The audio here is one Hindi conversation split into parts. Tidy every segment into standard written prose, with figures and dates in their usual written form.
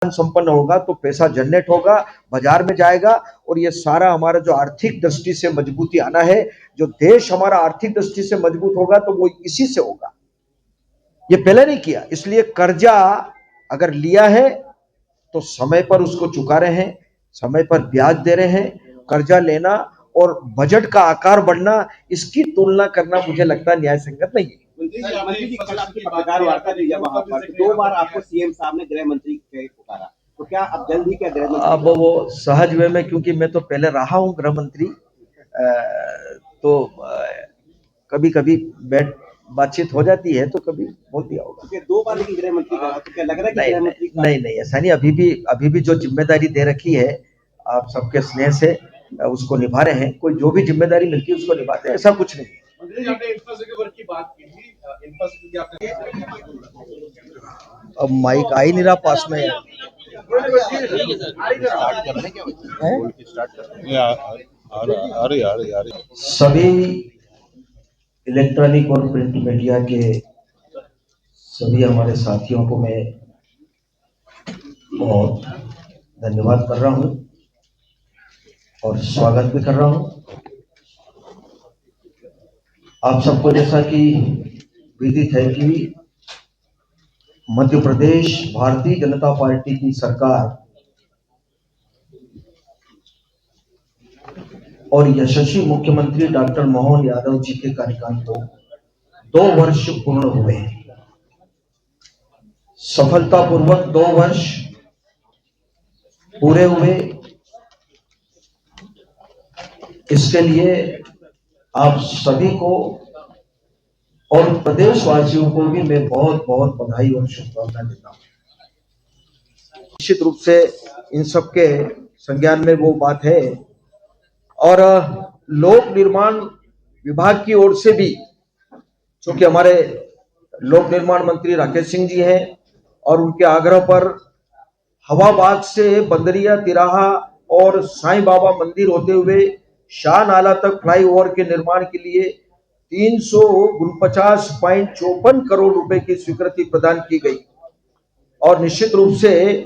संपन्न होगा तो पैसा जनरेट होगा, बाजार में जाएगा और ये सारा हमारा जो आर्थिक दृष्टि से मजबूती आना है, जो देश हमारा आर्थिक दृष्टि से मजबूत होगा तो वो इसी से होगा। ये पहले नहीं किया, इसलिए कर्जा अगर लिया है तो समय पर उसको चुका रहे हैं, समय पर ब्याज दे रहे हैं। कर्जा लेना और बजट का आकार बढ़ना, इसकी तुलना करना मुझे लगता है न्याय संगत नहीं है। मंत्री जी, कल आपकी पत्रकार वार्ता हुई है, वहां पर 2 बार आपको सीएम साहब ने गृह मंत्री के पुकारा, तो क्या अब जल्द ही क्या गृह मंत्री? अब वो सहज वे में, क्योंकि मैं तो पहले रहा हूं गृह मंत्री, तो कभी कभी बातचीत हो जाती है तो कभी बोल दिया होगा। 2 बार लेकिन गृह मंत्री कहा, तो क्या लग रहा है कि गृह मंत्री? नहीं, ऐसा नहीं। अभी भी जो जिम्मेदारी दे रखी है आप सबके स्नेह से उसको निभा रहे हैं। कोई जो भी जिम्मेदारी मिलती है उसको निभाते हैं, ऐसा कुछ नहीं। अब माइक आ ही नहीं रहा पास में। सभी इलेक्ट्रॉनिक और प्रिंट मीडिया के सभी हमारे साथियों को मैं बहुत धन्यवाद कर रहा हूं और स्वागत भी कर रहा हूं। आप सबको जैसा कि विदित है कि मध्य प्रदेश भारतीय जनता पार्टी की सरकार और यशस्वी मुख्यमंत्री डॉक्टर मोहन यादव जी के कार्यकाल को 2 वर्ष पूर्ण हुए हैं। सफलतापूर्वक 2 वर्ष पूरे हुए, इसके लिए आप सभी को और प्रदेशवासियों को भी मैं बहुत बहुत बधाई और शुभकामनाएं देता हूं। निश्चित रूप से इन सबके संज्ञान में वो बात है और लोक निर्माण विभाग की ओर से भी, क्योंकि हमारे लोक निर्माण मंत्री राकेश सिंह जी हैं और उनके आग्रह पर हवाबाग से बंदरिया तिराहा और साईं बाबा मंदिर होते हुए शाह नाला तक फ्लाईओवर के निर्माण के लिए 349.54 करोड़ रुपए की स्वीकृति प्रदान की गई और निश्चित रूप से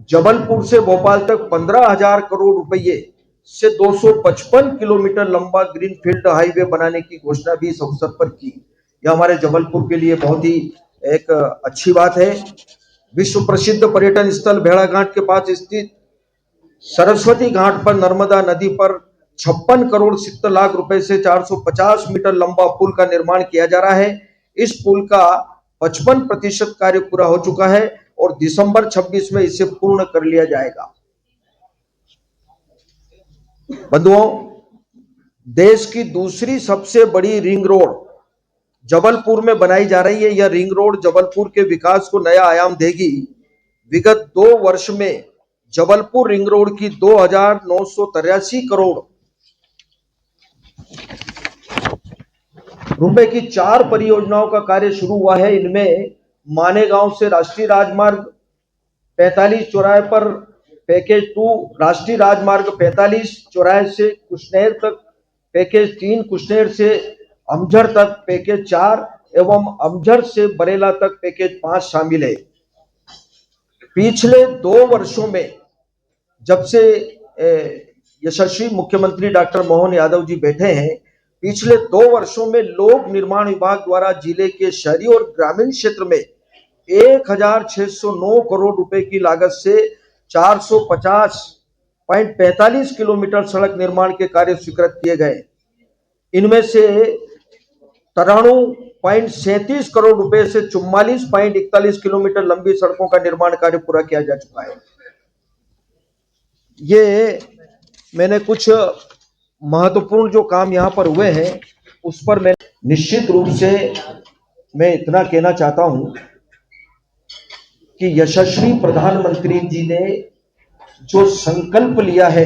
जबलपुर से भोपाल तक 15,000 करोड़ रुपए से 255 किलोमीटर लंबा ग्रीनफील्ड हाईवे बनाने की घोषणा भी इस अवसर पर की। यह हमारे जबलपुर के लिए बहुत ही एक अच्छी बात है। विश्व प्रसिद्ध पर्यटन स्थल भेड़ाघाट के पास स्थित सरस्वती घाट पर नर्मदा नदी पर 56 करोड़ 70 लाख रुपए से 450 मीटर लंबा पुल का निर्माण किया जा रहा है। इस पुल का 55% कार्य पूरा हो चुका है और दिसंबर 26 में इसे पूर्ण कर लिया जाएगा। बंधुओं, देश की दूसरी सबसे बड़ी रिंग रोड जबलपुर में बनाई जा रही है। यह रिंग रोड जबलपुर के विकास को नया आयाम देगी। विगत 2 वर्ष में जबलपुर रिंग रोड की 2,983 करोड़ रुपए की 4 परियोजनाओं का कार्य शुरू हुआ है। इनमें मानेगांव से राष्ट्रीय राजमार्ग 45 चौराहे पर पैकेज 2, राष्ट्रीय राजमार्ग 45 चौराहे से कुशनेर तक पैकेज 3, कुशनेर से अमझर तक पैकेज 4 एवं अमझर से बरेला तक पैकेज 5 शामिल है। पिछले 2 वर्षों में जब से यशस्वी मुख्यमंत्री डॉक्टर मोहन यादव जी बैठे हैं, पिछले 2 वर्षों में लोक निर्माण विभाग द्वारा जिले के शहरी और ग्रामीण क्षेत्र में 1,609 करोड़ रुपए की लागत से 450.45 किलोमीटर सड़क निर्माण के कार्य स्वीकृत किए गए। इनमें से 93.37 करोड़ रुपए से 44.41 किलोमीटर लंबी सड़कों का निर्माण कार्य पूरा किया जा चुका है। ये मैंने कुछ महत्वपूर्ण जो काम यहाँ पर हुए हैं उस पर मैं निश्चित रूप से मैं इतना कहना चाहता हूं कि यशस्वी प्रधानमंत्री जी ने जो संकल्प लिया है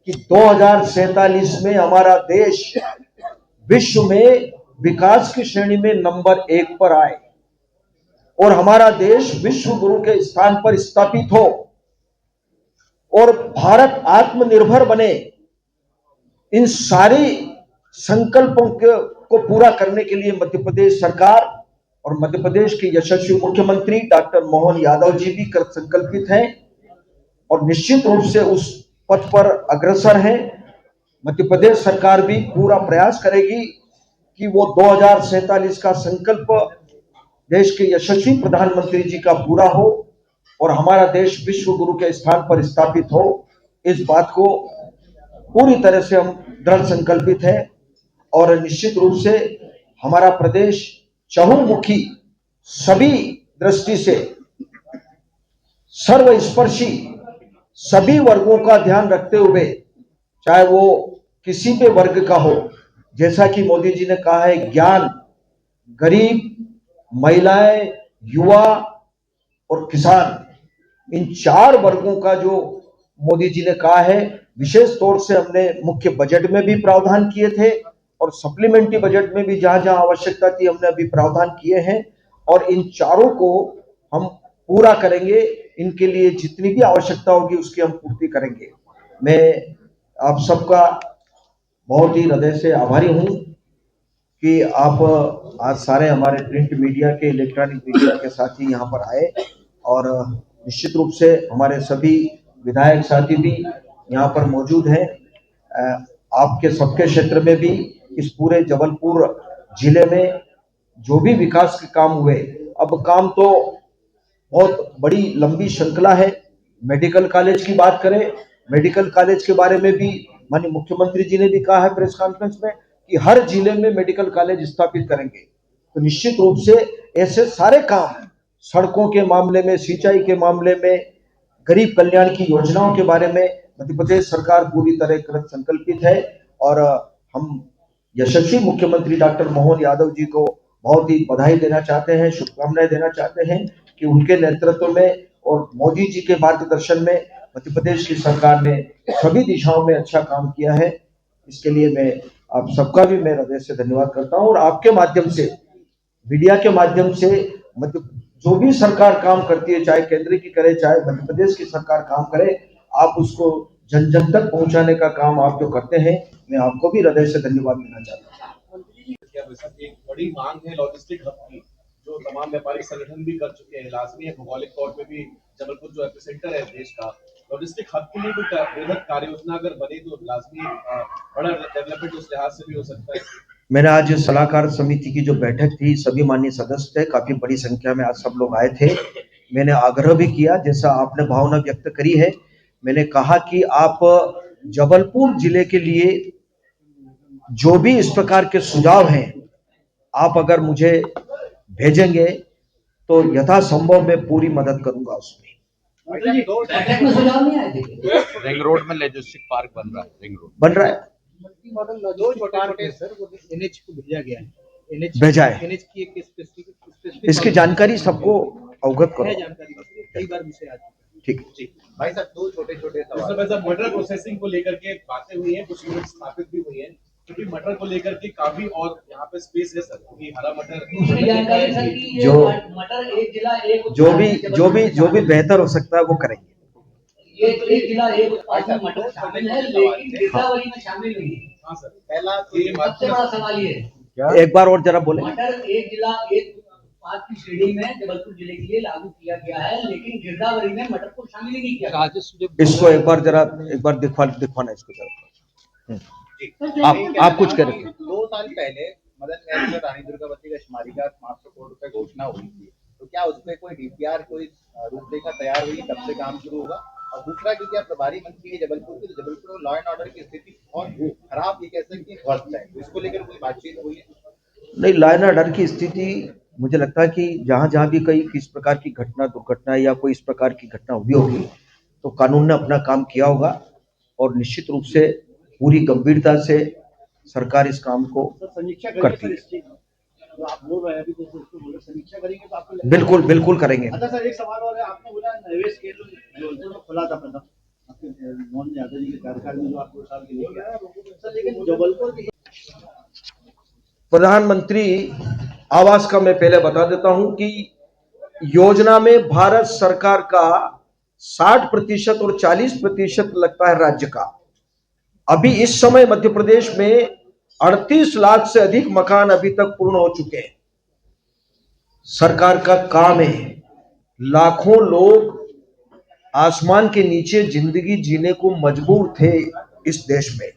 कि 2047 में हमारा देश विश्व में विकास की श्रेणी में नंबर 1 पर आए और हमारा देश विश्व गुरु के स्थान पर स्थापित हो और भारत आत्मनिर्भर बने, इन सारी संकल्पों को पूरा करने के लिए मध्य प्रदेश सरकार और मध्य प्रदेश के यशस्वी मुख्यमंत्री डॉक्टर मोहन यादव जी भी कृत संकल्पित हैं और निश्चित रूप से उस पथ पर अग्रसर है। मध्य प्रदेश सरकार भी पूरा प्रयास करेगी कि वो 2047 का संकल्प देश के यशस्वी प्रधानमंत्री जी का पूरा हो और हमारा देश विश्व गुरु के स्थान पर स्थापित हो। इस बात को पूरी तरह से हम दृढ़ संकल्पित हैं और निश्चित रूप से हमारा प्रदेश चहुमुखी सभी दृष्टि से सर्वस्पर्शी सभी वर्गों का ध्यान रखते हुए, चाहे वो किसी भी वर्ग का हो, जैसा कि मोदी जी ने कहा है, ज्ञान, गरीब, महिलाएं, युवा और किसान, इन 4 वर्गों का जो मोदी जी ने कहा है, विशेष तौर से हमने मुख्य बजट में भी प्रावधान किए थे और सप्लीमेंट्री बजट में भी जहां जहां आवश्यकता थी हमने अभी प्रावधान किए हैं और इन चारों को हम पूरा करेंगे। इनके लिए जितनी भी आवश्यकता होगी उसकी हम पूर्ति करेंगे। मैं आप सबका बहुत ही हृदय से आभारी हूं कि आप आज सारे हमारे प्रिंट मीडिया के, इलेक्ट्रॉनिक मीडिया के साथी यहाँ पर आए और निश्चित रूप से हमारे सभी विधायक साथी भी यहाँ पर मौजूद हैं। आपके सबके क्षेत्र में भी इस पूरे जबलपुर जिले में जो भी विकास के काम हुए, अब काम तो बहुत बड़ी लंबी श्रृंखला है। मेडिकल कॉलेज की बात करें, मेडिकल कॉलेज के बारे में भी माननीय मुख्यमंत्री जी ने भी कहा है प्रेस कॉन्फ्रेंस में कि हर जिले में मेडिकल कॉलेज स्थापित करेंगे। तो निश्चित रूप से ऐसे सारे काम, सड़कों के मामले में, सिंचाई के मामले में, गरीब कल्याण की योजनाओं के बारे में मध्य प्रदेश सरकार पूरी तरह कृत संकल्पित है और हम यशस्वी मुख्यमंत्री डॉक्टर मोहन यादव जी को बहुत ही बधाई देना चाहते हैं, शुभकामनाएं देना चाहते हैं कि उनके नेतृत्व में और मोदी जी के मार्गदर्शन में मध्य प्रदेश की सरकार ने सभी दिशाओं में अच्छा काम किया है। इसके लिए मैं आप सबका भी मैं हृदय से धन्यवाद करता हूं और आपके माध्यम से, मीडिया के माध्यम से जो भी सरकार काम करती है, चाहे केंद्र की करे चाहे मध्य प्रदेश की सरकार काम करे, आप उसको जन जन तक पहुंचाने का काम आप जो करते हैं, मैं आपको भी हृदय से धन्यवाद देना चाहता हूँ। एक बड़ी मांग है लॉजिस्टिक हब की, जो तमाम व्यापारिक संगठन भी कर चुके हैं। लाजमी है, भौगोलिक तौर पे भी जबलपुर जो एपिसेंटर है देश का, लॉजिस्टिक हब के लिए कोई बृहद कार्य योजना अगर बने तो लाजमी बड़ा डेवलपमेंट उस लिहाज से भी हो सकता है। मैंने आज सलाहकार समिति की जो बैठक थी, सभी माननीय सदस्य थे, काफी बड़ी संख्या में आज सब लोग आए थे। मैंने आग्रह भी किया, जैसा आपने भावना व्यक्त करी है, मैंने कहा कि आप जबलपुर जिले के लिए जो भी इस प्रकार के सुझाव हैं, आप अगर मुझे भेजेंगे तो यथासंभव मैं पूरी मदद करूंगा उसमें। रिंग रोड में लॉजिस्टिक पार्क बन रहा है, रिंग रोड बन रहा है, मॉडल लॉजिस्टिक पार्क है सर, वो एनएच को भेजा गया है। भेजा है, एनएच की एक स्पेसिफिक इसकी जानकारी सबको अवगत करो। जानकारी कई बार विषय आती है। ठीक। भाई साहब, 2 छोटे-छोटे सवाल। मटर प्रोसेसिंग को लेकर के बातें हुई हैं, कुछ यूनिट स्थापित भी हुई हैं, क्योंकि मटर को लेकर के काफी और यहाँ पे स्पेस है सर, क्योंकि हरा मटर जो भी बेहतर हो सकता है वो करेंगे। ये एक जिला एक उत्पादन मटर शामिल है, लेकिन गिरदावरी में शामिल नहीं है। हाँ सर, पहला सबसे बड़ा सवाल ये है, एक बार और जरा बोले। मटर एक जिला एक उत्पाद की श्रेणी में जबलपुर जिले के लिए लागू किया गया है, लेकिन गिरदावरी में मटर को शामिल ही नहीं किया गया। इसको एक बार दिखवाना इसको जरा। आप कुछ करें। 2 साल पहले मदन महल में रानी दुर्गावती का शुमारी का 500 करोड़ रुपए घोषणा हुई थी, तो क्या उसपे कोई डीपीआर, कोई रूपरेखा तैयार हुई, तब से काम शुरू होगा? और दूसरा, क्योंकि आप प्रभारी मंत्री है जबलपुर के, तो जबलपुर में लॉ एंड ऑर्डर की स्थिति बहुत खराब, ये कह सकते हैं वर्स्ट है, तो इसको लेकर कोई बातचीत हुई है? नहीं, लॉ एंड ऑर्डर की स्थिति मुझे लगता है कि जहां जहां भी कहीं किस प्रकार की घटना, दुर्घटना या कोई इस प्रकार की घटना हुई होगी तो कानून ने अपना काम किया होगा और निश्चित रूप से पूरी गंभीरता से सरकार इस काम को करती है। आप बोल रहे हैं अभी, तो समीक्षा करेंगे तो आपको बिल्कुल करेंगे। अच्छा सर, एक सवाल और है। आपने बोला निवेश केंद्र में खुला था पहले आपके मोहन यादव जी के कार्यकाल में, जो आप 2 साल के लिए गया सर, लेकिन जबलपुर की प्रधानमंत्री आवास का मैं पहले बता देता हूं कि योजना में भारत सरकार का 60% और 40% लगता है राज्य का। अभी इस समय मध्य प्रदेश में 38 लाख से अधिक मकान अभी तक पूर्ण हो चुके हैं। सरकार का काम है। लाखों लोग आसमान के नीचे जिंदगी जीने को मजबूर थे इस देश में।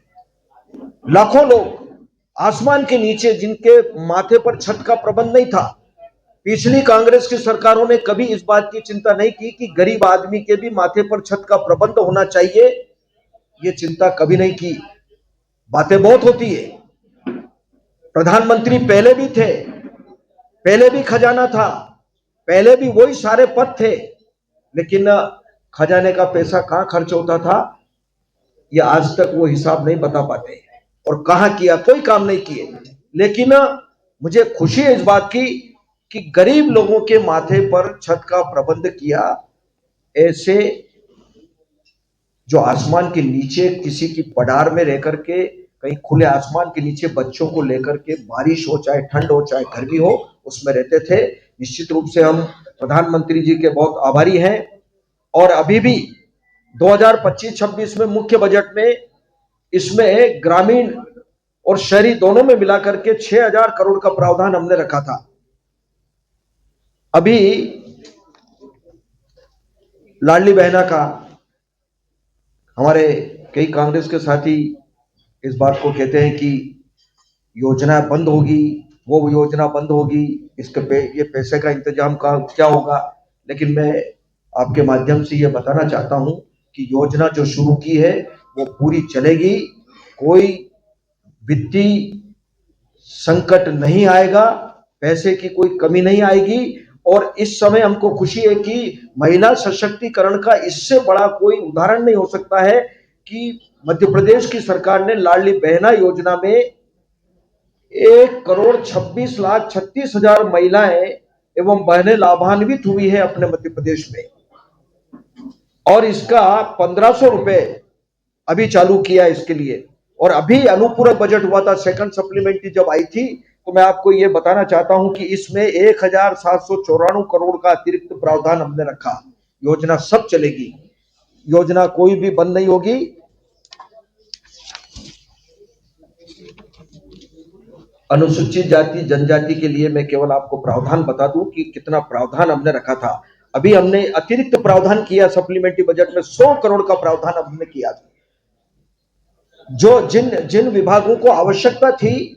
लाखों लोग आसमान के नीचे, जिनके माथे पर छत का प्रबंध नहीं था। पिछली कांग्रेस की सरकारों ने कभी इस बात की चिंता नहीं की कि गरीब आदमी के भी माथे पर छत का प्रबंध होना चाहिए। ये चिंता कभी नहीं की। बातें बहुत होती है। प्रधानमंत्री पहले भी थे, पहले भी खजाना था, पहले भी वही सारे पद थे, लेकिन खजाने का पैसा कहां खर्च होता था, ये आज तक वो हिसाब नहीं बता पाते। और कहां किया, कोई काम नहीं किए। लेकिन मुझे खुशी है इस बात की कि गरीब लोगों के माथे पर छत का प्रबंध किया। ऐसे जो आसमान के नीचे किसी की पडार में रह करके, कहीं खुले आसमान के नीचे बच्चों को लेकर के, बारिश हो चाहे ठंड हो चाहे गर्मी हो, उसमें रहते थे। निश्चित रूप से हम प्रधानमंत्री जी के बहुत आभारी हैं। और अभी भी 2025-26 में मुख्य बजट में इसमें ग्रामीण और शहरी दोनों में मिलाकर के 6,000 करोड़ का प्रावधान हमने रखा था। अभी लाडली बहना का, हमारे कई कांग्रेस के साथी इस बात को कहते हैं कि योजना बंद होगी, वो योजना बंद होगी, इसके ये पैसे का इंतजाम का क्या होगा। लेकिन मैं आपके माध्यम से ये बताना चाहता हूं कि योजना जो शुरू की है वो पूरी चलेगी। कोई वित्तीय संकट नहीं आएगा, पैसे की कोई कमी नहीं आएगी। और इस समय हमको खुशी है कि महिला सशक्तिकरण का इससे बड़ा कोई उदाहरण नहीं हो सकता है कि मध्य प्रदेश की सरकार ने लाडली बहना योजना में 1,26,36,000 महिलाएं एवं बहनें लाभान्वित हुई है अपने मध्य प्रदेश में। और इसका 1,500 रुपए अभी चालू किया इसके लिए। और अभी अनुपूरक बजट हुआ था, सेकंड सप्लीमेंट्री जब आई थी, तो मैं आपको ये बताना चाहता हूं कि इसमें 1,794 करोड़ का अतिरिक्त प्रावधान हमने रखा। योजना सब चलेगी, योजना कोई भी बंद नहीं होगी। अनुसूचित जाति जनजाति के लिए मैं केवल आपको प्रावधान बता दूं कि कितना प्रावधान हमने रखा था। अभी हमने अतिरिक्त प्रावधान किया सप्लीमेंट्री बजट में, 100 करोड़ का प्रावधान हमने किया था। जो जिन विभागों को आवश्यकता थी,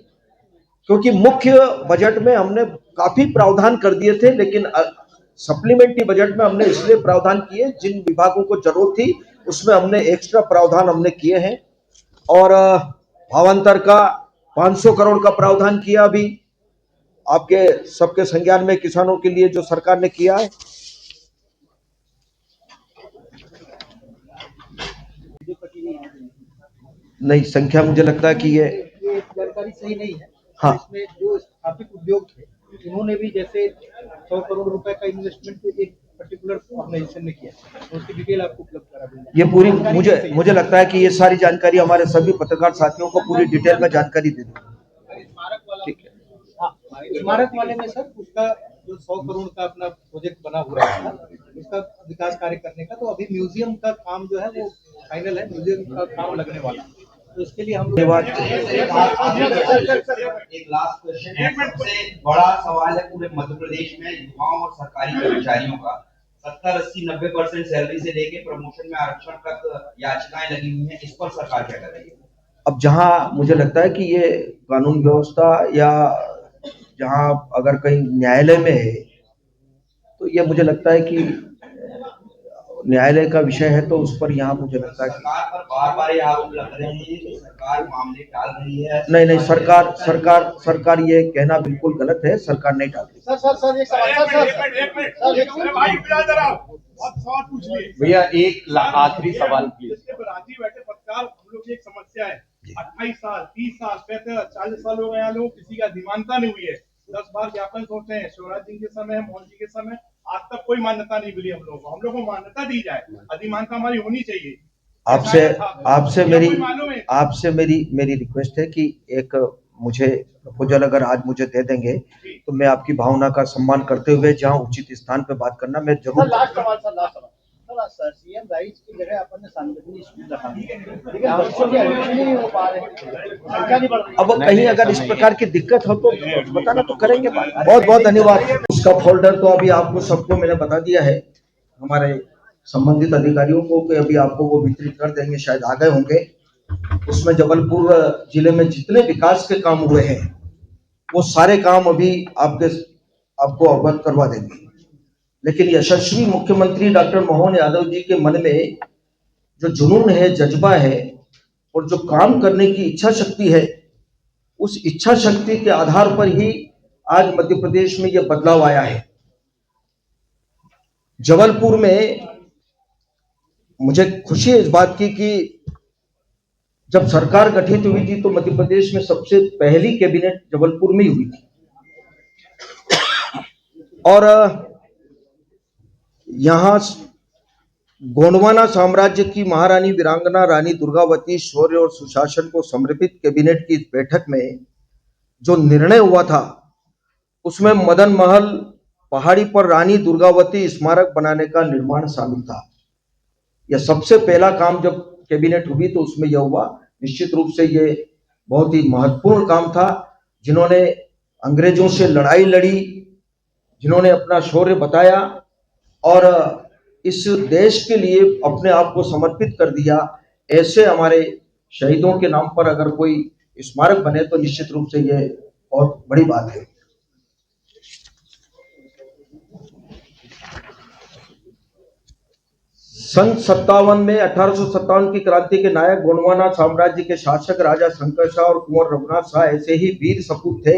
क्योंकि मुख्य बजट में हमने काफी प्रावधान कर दिए थे, लेकिन सप्लीमेंट्री बजट में हमने इसलिए प्रावधान किए जिन विभागों को जरूरत थी उसमें हमने एक्स्ट्रा प्रावधान हमने किए हैं। और भावांतर का 500 करोड़ का प्रावधान किया अभी आपके सबके संज्ञान में, किसानों के लिए जो सरकार ने किया है। नहीं, संख्या मुझे लगता है कि ये जानकारी सही नहीं है। हाँ। इसमें जो स्थापित उद्योग थे उन्होंने भी जैसे 100 करोड़ रुपए का इन्वेस्टमेंट एक पर्टिकुलर ऑर्गेनाइजेशन ने किया, तो उसकी डिटेल आपको उपलब्ध करा देंगे। ये पूरी मुझे लगता है कि ये सारी जानकारी हमारे सभी पत्रकार साथियों को पूरी डिटेल में जानकारी दे देंगे। ठीक है। हाँ, स्मारक वाले में सर उसका जो 100 करोड़ का अपना प्रोजेक्ट बना हुआ है उसका विकास कार्य करने का, तो अभी म्यूजियम का काम जो है वो फाइनल है, म्यूजियम का काम लगने वाला है, तो इसके लिए हम धन्यवाद। एक लास्ट क्वेश्चन है। सबसे बड़ा सवाल है पूरे मध्य प्रदेश में युवाओं और सरकारी कर्मचारियों का 70, 80, 90% सैलरी से लेके प्रमोशन में आरक्षण तक याचिकाएं लगी हुई हैं। इस पर सरकार क्या कर रही है? अब जहां मुझे लगता है कि ये कानून व्यवस्था या जहां अगर कहीं न्यायालय में है, तो ये मुझे लगता है कि न्यायालय का विषय है, तो उस पर यहाँ मुझे लगता है कि सरकार पर बार-बार ये आरोप लग रहे हैं कि सरकार मामले टाल रही है। नहीं, सरकार ये कहना बिल्कुल गलत है। सरकार नहीं टाल रही। सर एक सवाल पूछ लिए भैया, एक आखिरी सवाल प्लीज। रांची बैठे पत्रकार, हम लोग की एक समस्या है, 28 साल 30 साल 35 40 साल हो गए यहाँ लोग, किसी का अधिमानता नहीं हुई है। 10 बार ज्ञापन सोचते हैं, शिवराज जी के समय, मोहन जी के समय, आज तक कोई मान्यता नहीं मिली हम लोगों को। हम लोग को मान्यता दी जाए, अधिमानता हमारी होनी चाहिए। आपसे मेरी रिक्वेस्ट है कि एक मुझे प्रपोजल अगर आज मुझे दे देंगे तो मैं आपकी भावना का सम्मान करते हुए जहां उचित स्थान पे बात करना मैं जरूर। लास्ट सवाल सर सीएम राइट्स की जगह अपन ने सांगठनिक स्कूल रखा है, लेकिन बच्चों के एडमिशन नहीं हो पा रहे, संख्या नहीं बढ़ रही। अब कहीं अगर इस प्रकार की दिक्कत हो तो बताना, तो करेंगे बात। बहुत बहुत धन्यवाद। उसका फोल्डर तो अभी आपको सबको मैंने बता दिया है, हमारे संबंधित अधिकारियों को, कि अभी आपको वो वितरित कर देंगे, शायद आ गए होंगे। उसमें जबलपुर जिले में जितने विकास के काम हुए हैं वो सारे काम अभी आपको अवगत करवा देंगे। लेकिन यशस्वी मुख्यमंत्री डॉक्टर मोहन यादव जी के मन में जो जुनून है, जज्बा है और जो काम करने की इच्छा शक्ति है, उस इच्छा शक्ति के आधार पर ही आज मध्य प्रदेश में यह बदलाव आया है। जबलपुर में मुझे खुशी है इस बात की कि जब सरकार गठित हुई थी तो मध्य प्रदेश में सबसे पहली कैबिनेट जबलपुर में ही हुई थी। और यहां गोंडवाना साम्राज्य की महारानी वीरांगना रानी दुर्गावती शौर्य और सुशासन को समर्पित कैबिनेट की इस बैठक में जो निर्णय हुआ था, उसमें मदन महल पहाड़ी पर रानी दुर्गावती स्मारक बनाने का निर्माण शामिल था। यह सबसे पहला काम जब कैबिनेट हुई तो उसमें यह हुआ। निश्चित रूप से ये बहुत ही महत्वपूर्ण काम था। जिन्होंने अंग्रेजों से लड़ाई लड़ी, जिन्होंने अपना शौर्य बताया और इस देश के लिए अपने आप को समर्पित कर दिया, ऐसे हमारे शहीदों के नाम पर अगर कोई स्मारक बने तो निश्चित रूप से ये बहुत बड़ी बात है। सन 57 में 1857 की क्रांति के नायक गोंडवाना साम्राज्य के शासक राजा शंकर शाह और कुंवर रघुनाथ शाह ऐसे ही वीर सपूत थे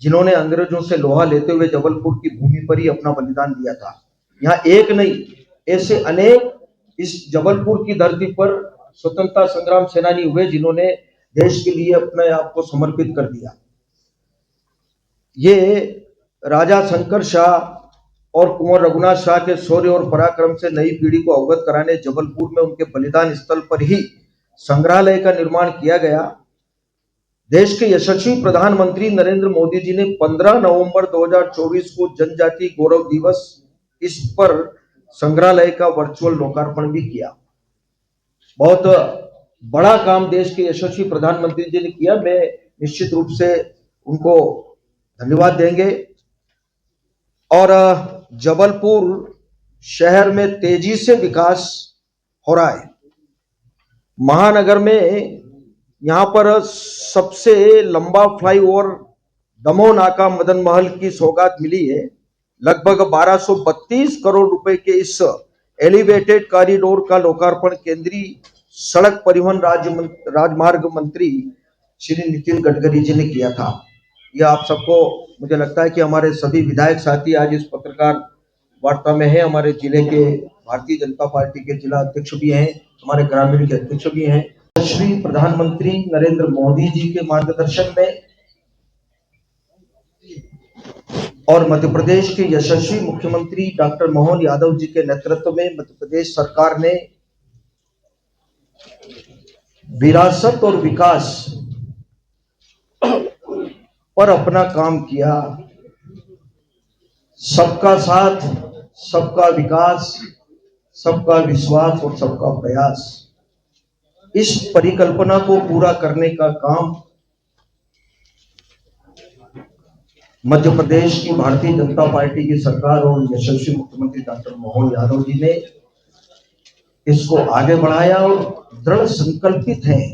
जिन्होंने अंग्रेजों से लोहा लेते हुए जबलपुर की भूमि पर ही अपना बलिदान दिया था। यहाँ एक नहीं, ऐसे अनेक इस जबलपुर की धरती पर स्वतंत्रता संग्राम सेनानी हुए जिन्होंने देश के लिए अपने आप को समर्पित कर दिया। ये राजा शंकर शाह और कुंवर रघुनाथ शाह के शौर्य और पराक्रम से नई पीढ़ी को अवगत कराने जबलपुर में उनके बलिदान स्थल पर ही संग्रहालय का निर्माण किया गया। देश के यशस्वी प्रधानमंत्री नरेंद्र मोदी जी ने 15 नवंबर 2024 को जनजाति गौरव दिवस इस पर संग्रहालय का वर्चुअल लोकार्पण भी किया। बहुत बड़ा काम देश के यशस्वी प्रधानमंत्री जी ने किया। मैं निश्चित रूप से उनको धन्यवाद देंगे। और जबलपुर शहर में तेजी से विकास हो रहा है। महानगर में यहाँ पर सबसे लंबा फ्लाईओवर दमोह नाका मदन महल की सौगात मिली है। लगभग 1232 करोड़ रुपए के इस एलिवेटेड कॉरिडोर का लोकार्पण केंद्रीय सड़क परिवहन राजमार्ग मंत्री श्री नितिन गडकरी जी ने किया था। यह आप सबको, मुझे लगता है कि हमारे सभी विधायक साथी आज इस पत्रकार वार्ता में हैं। हमारे जिले के भारतीय जनता पार्टी के जिला अध्यक्ष भी हैं, हमारे ग्रामीण के अध्यक्ष भी हैं। श्री प्रधानमंत्री नरेंद्र मोदी जी के मार्गदर्शन में और मध्य प्रदेश के यशस्वी मुख्यमंत्री डॉक्टर मोहन यादव जी के नेतृत्व में मध्य प्रदेश सरकार ने विरासत और विकास पर अपना काम किया। सबका साथ, सबका विकास, सबका विश्वास और सबका प्रयास, इस परिकल्पना को पूरा करने का काम मध्य प्रदेश की भारतीय जनता पार्टी की सरकार और यशस्वी मुख्यमंत्री डॉक्टर मोहन यादव जी ने इसको आगे बढ़ाया और दृढ़ संकल्पित हैं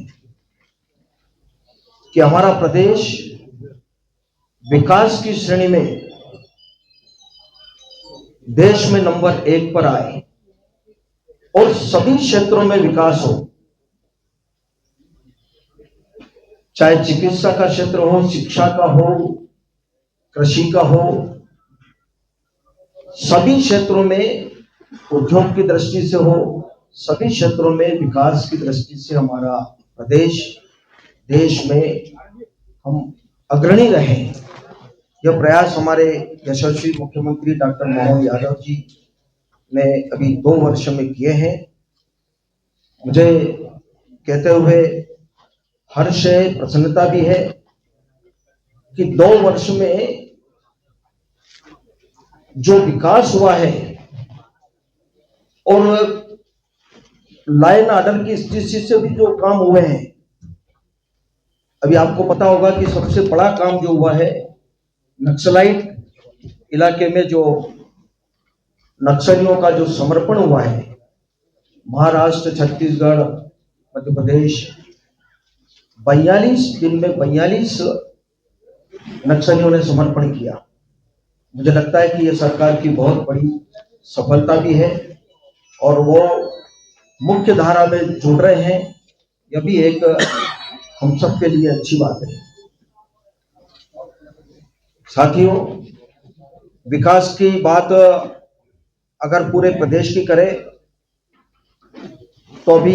कि हमारा प्रदेश विकास की श्रेणी में देश में नंबर 1 पर आए और सभी क्षेत्रों में विकास हो, चाहे चिकित्सा का क्षेत्र हो, शिक्षा का हो, कृषि का हो, सभी क्षेत्रों में उद्योग की दृष्टि से हो, सभी क्षेत्रों में विकास की दृष्टि से हमारा प्रदेश देश में हम अग्रणी रहे। यह प्रयास हमारे यशस्वी मुख्यमंत्री डॉक्टर मोहन यादव जी ने अभी 2 वर्ष में किए हैं। मुझे कहते हुए हर्ष है, प्रसन्नता भी है कि 2 वर्ष में जो विकास हुआ है और लाइन ऑर्डर की स्थिति से भी जो काम हुए हैं, अभी आपको पता होगा कि सबसे बड़ा काम जो हुआ है, नक्सलाइट इलाके में जो नक्सलियों का जो समर्पण हुआ है, महाराष्ट्र, छत्तीसगढ़, मध्य प्रदेश, 42 दिन में 42 नक्सलियों ने समर्पण किया। मुझे लगता है कि यह सरकार की बहुत बड़ी सफलता भी है और वो मुख्य धारा में जुड़ रहे हैं, यह भी एक हम सब के लिए अच्छी बात है। साथियों, विकास की बात अगर पूरे प्रदेश की करें तो अभी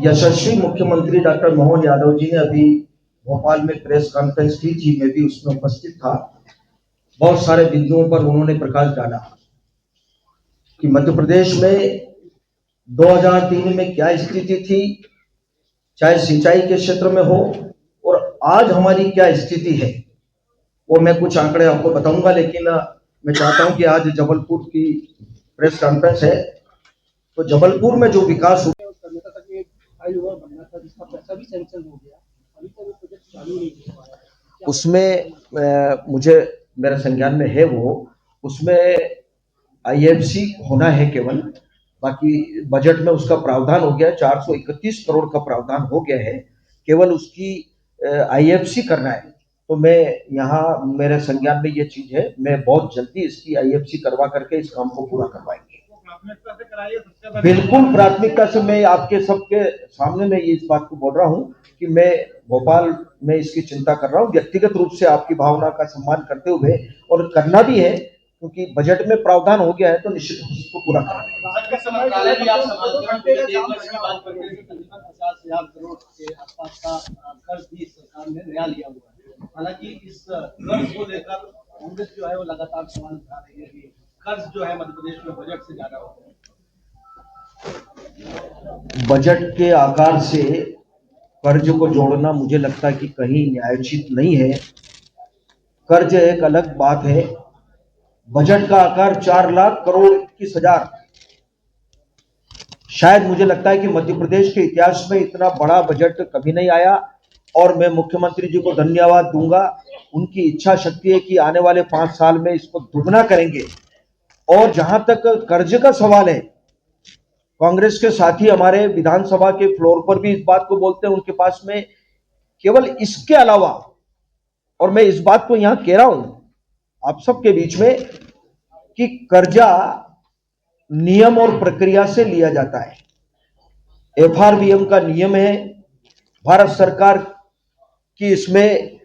यशस्वी मुख्यमंत्री डॉक्टर मोहन यादव जी ने अभी भोपाल में प्रेस कॉन्फ्रेंस की थी, मैं भी उसमें उपस्थित था। बहुत सारे बिंदुओं पर उन्होंने प्रकाश डाला कि मध्य प्रदेश में 2003 में क्या स्थिति थी, चाहे सिंचाई के क्षेत्र में हो, और आज हमारी क्या स्थिति है। वो मैं कुछ आंकड़े आपको बताऊंगा, लेकिन मैं चाहता हूं कि आज जबलपुर की प्रेस कॉन्फ्रेंस है, तो जबलपुर में जो विकास हुआ उसमें मुझे मेरे संज्ञान में है, वो उसमें आईएफसी होना है केवल, बाकी बजट में उसका प्रावधान हो गया, 431 करोड़ का प्रावधान हो गया है, केवल उसकी आईएफसी करना है। तो मैं यहाँ मेरे संज्ञान में ये चीज है, मैं बहुत जल्दी इसकी आईएफसी करवा करके इस काम को पूरा करवाएंगे। बिल्कुल प्राथमिकता से मैं आपके सबके सामने में इस बात को बोल रहा हूँ कि मैं भोपाल में इसकी चिंता कर रहा हूँ, व्यक्तिगत रूप से आपकी भावना का सम्मान करते हुए, और करना भी है क्योंकि बजट में प्रावधान हो गया है, तो निश्चित रूप से इसको पूरा करना है। हालांकि इस कर्ज को लेकर कांग्रेस जो है वो लगातार सवाल उठा रही है कि कर्ज जो है मध्य प्रदेश में बजट से ज्यादा हो गया। बजट के आकार से कर्ज को जोड़ना मुझे लगता है कि कहीं न्यायोचित नहीं है। कर्ज एक अलग बात है। बजट का आकार 4,21,000, शायद मुझे लगता है कि मध्य प्रदेश के इतिहास में इतना बड़ा बजट कभी नहीं आया, और मैं मुख्यमंत्री जी को धन्यवाद दूंगा। उनकी इच्छा शक्ति है कि आने वाले 5 साल में इसको दुगना करेंगे। और जहां तक कर्ज का सवाल है, कांग्रेस के साथी हमारे विधानसभा के फ्लोर पर भी इस बात को बोलते हैं, उनके पास में केवल इसके अलावा, और मैं इस बात को यहां कह रहा हूं आप सबके बीच में, कि कर्जा नियम और प्रक्रिया से लिया जाता है। एफआरबीएम का नियम है, भारत सरकार की इसमें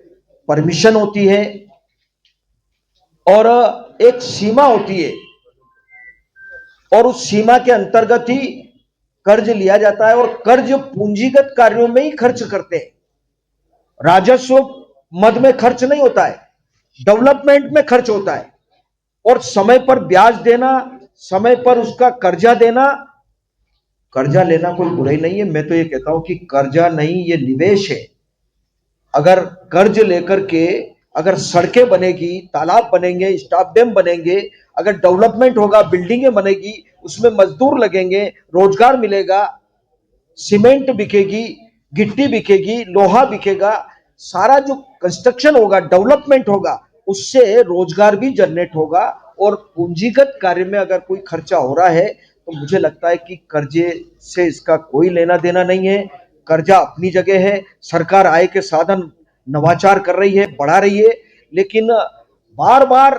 परमिशन होती है और एक सीमा होती है, और उस सीमा के अंतर्गत ही कर्ज लिया जाता है। और कर्ज पूंजीगत कार्यों में ही खर्च करते हैं, राजस्व मद में खर्च नहीं होता है, डेवलपमेंट में खर्च होता है। और समय पर ब्याज देना, समय पर उसका कर्जा देना, कर्जा लेना कोई बुराई नहीं है। मैं तो ये कहता हूं कि कर्जा नहीं, ये निवेश है। अगर कर्ज लेकर के अगर सड़कें बनेगी, तालाब बनेंगे, स्टाफ डैम बनेंगे, अगर डेवलपमेंट होगा, बिल्डिंगें बनेगी, उसमें मजदूर लगेंगे, रोजगार मिलेगा, सीमेंट बिकेगी, गिट्टी बिकेगी, लोहा बिकेगा, सारा जो कंस्ट्रक्शन होगा, डेवलपमेंट होगा, उससे रोजगार भी जनरेट होगा। और पूंजीगत कार्य में अगर कोई खर्चा हो रहा है तो मुझे लगता है कि कर्जे से इसका कोई लेना देना नहीं है। कर्जा अपनी जगह है, सरकार आय के साधन नवाचार कर रही है, बढ़ा रही है, लेकिन बार बार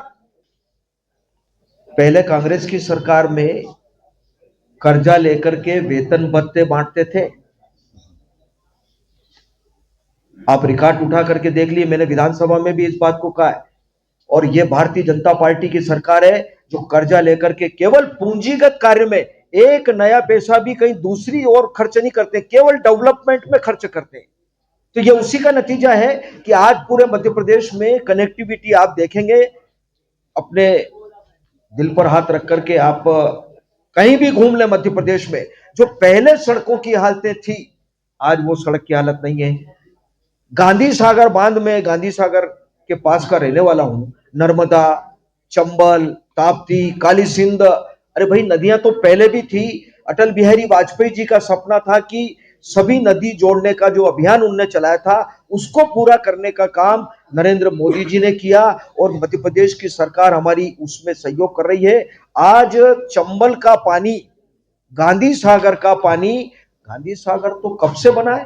पहले कांग्रेस की सरकार में कर्जा लेकर के वेतन भत्ते बांटते थे। आप रिकॉर्ड उठा करके देख लिए, मैंने विधानसभा में भी इस बात को कहा है। और यह भारतीय जनता पार्टी की सरकार है जो कर्जा लेकर के केवल पूंजीगत कार्य में एक नया पैसा भी कहीं दूसरी ओर खर्च नहीं करते, केवल डेवलपमेंट में खर्च करते हैं। तो यह उसी का नतीजा है कि आज पूरे मध्य प्रदेश में कनेक्टिविटी आप देखेंगे, अपने दिल पर हाथ रख करके आप कहीं भी घूम ले मध्य प्रदेश में, जो पहले सड़कों की हालतें थी आज वो सड़क की हालत नहीं है। गांधी सागर बांध में, गांधी सागर के पास का रहने वाला हूं, नर्मदा, चंबल, ताप्ती, काली सिंध, अरे भाई, नदियां तो पहले भी थी। अटल बिहारी वाजपेयी जी का सपना था कि सभी नदी जोड़ने का जो अभियान उन्होंने चलाया था, उसको पूरा करने का काम नरेंद्र मोदी जी ने किया और मध्य प्रदेश की सरकार हमारी उसमें सहयोग कर रही है। आज चंबल का पानी, गांधी सागर का पानी, गांधी सागर तो कब से बना है,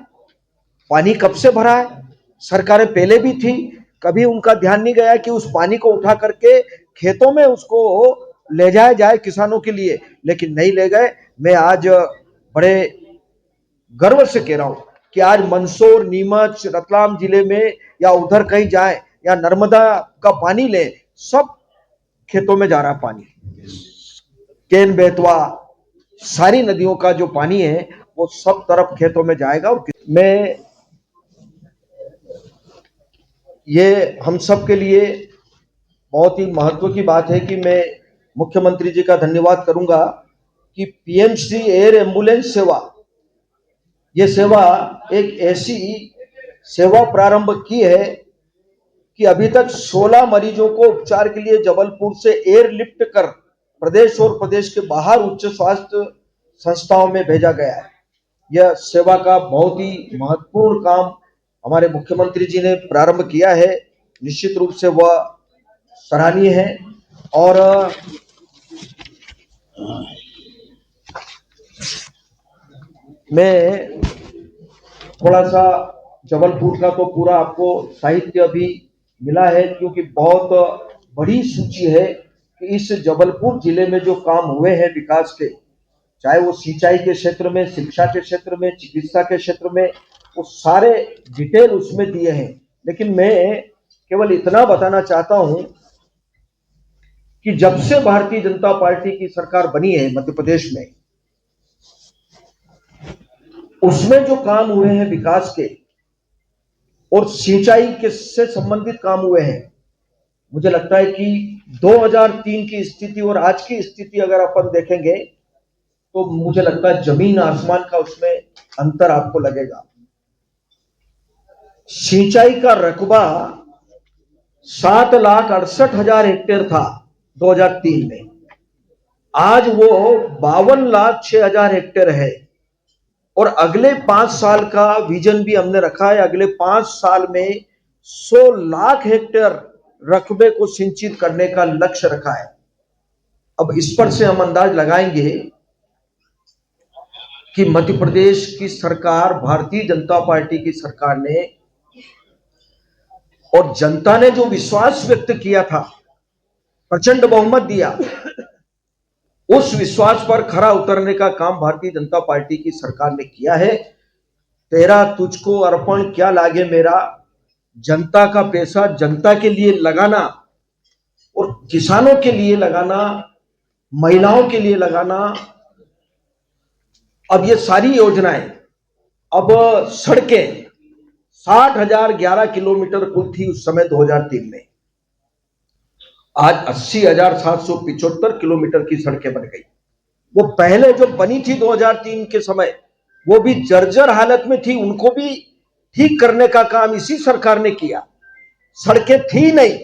पानी कब से भरा है, सरकारें पहले भी थी, कभी उनका ध्यान नहीं गया कि उस पानी को उठा करके खेतों में उसको ले जाया जाए किसानों के लिए, लेकिन नहीं ले गए। मैं आज बड़े गर्व से कह रहा हूं कि आज मंदसौर, नीमच, रतलाम जिले में या उधर कहीं जाए या नर्मदा का पानी ले, सब खेतों में जा रहा है पानी। केन, बेतवा, सारी नदियों का जो पानी है वो सब तरफ खेतों में जाएगा। और मैं ये हम सब के लिए बहुत ही महत्व की बात है कि मैं मुख्यमंत्री जी का धन्यवाद करूंगा कि पीएमसी एयर एम्बुलेंस सेवा, ये सेवा एक ऐसी सेवा प्रारंभ की है कि अभी तक 16 मरीजों को उपचार के लिए जबलपुर से एयरलिफ्ट कर प्रदेश और प्रदेश के बाहर उच्च स्वास्थ्य संस्थाओं में भेजा गया है। यह सेवा का बहुत ही महत्वपूर्ण काम हमारे मुख्यमंत्री जी ने प्रारंभ किया है। निश्चित रूप से वह सराहनीय है। और मैं थोड़ा सा जबलपुर का तो पूरा आपको साहित्य अभी मिला है, क्योंकि बहुत बड़ी सूची है कि इस जबलपुर जिले में जो काम हुए हैं विकास के, चाहे वो सिंचाई के क्षेत्र में, शिक्षा के क्षेत्र में, चिकित्सा के क्षेत्र में, वो सारे डिटेल उसमें दिए हैं। लेकिन मैं केवल इतना बताना चाहता हूं कि जब से भारतीय जनता पार्टी की सरकार बनी है मध्य प्रदेश में, उसमें जो काम हुए हैं विकास के और सिंचाई के से संबंधित काम हुए हैं, मुझे लगता है कि 2003 की स्थिति और आज की स्थिति अगर अपन देखेंगे तो मुझे लगता है जमीन आसमान का उसमें अंतर आपको लगेगा। सिंचाई का रकबा 7,68,000 हेक्टेयर था 2003 में, आज वो 52,06,000 हेक्टेयर है। और अगले 5 साल का विजन भी हमने रखा है, अगले 5 साल में 100 लाख हेक्टेयर रकबे को सिंचित करने का लक्ष्य रखा है। अब इस पर से हम अंदाज लगाएंगे कि मध्य प्रदेश की सरकार, भारतीय जनता पार्टी की सरकार ने और जनता ने जो विश्वास व्यक्त किया था, प्रचंड बहुमत दिया, उस विश्वास पर खरा उतरने का काम भारतीय जनता पार्टी की सरकार ने किया है। तेरा तुझको अर्पण क्या लागे मेरा, जनता का पैसा जनता के लिए लगाना और किसानों के लिए लगाना, महिलाओं के लिए लगाना। अब ये सारी योजनाएं, अब सड़कें 60,011 किलोमीटर कुल थी उस समय 2003 में, आज 80,775 किलोमीटर की सड़कें बन गई। वो पहले जो बनी थी 2003 के समय, वो भी जर्जर हालत में थी, उनको भी ठीक करने का काम इसी सरकार ने किया। सड़कें थी नहीं,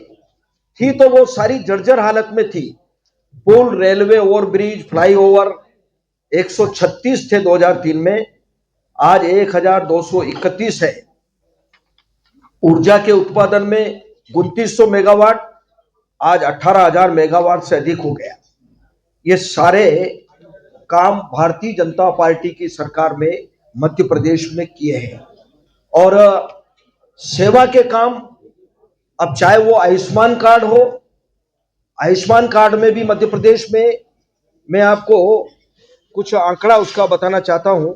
थी तो वो सारी जर्जर हालत में थी। पुल, रेलवे, ओवरब्रिज, फ्लाईओवर 136 थे 2003 में, आज 1,231 है। ऊर्जा के उत्पादन में 2900 मेगावाट, आज 18,000 मेगावाट से अधिक हो गया। ये सारे काम भारतीय जनता पार्टी की सरकार में मध्य प्रदेश में किए हैं। और सेवा के काम, अब चाहे वो आयुष्मान कार्ड हो, आयुष्मान कार्ड में भी मध्य प्रदेश में मैं आपको कुछ आंकड़ा उसका बताना चाहता हूं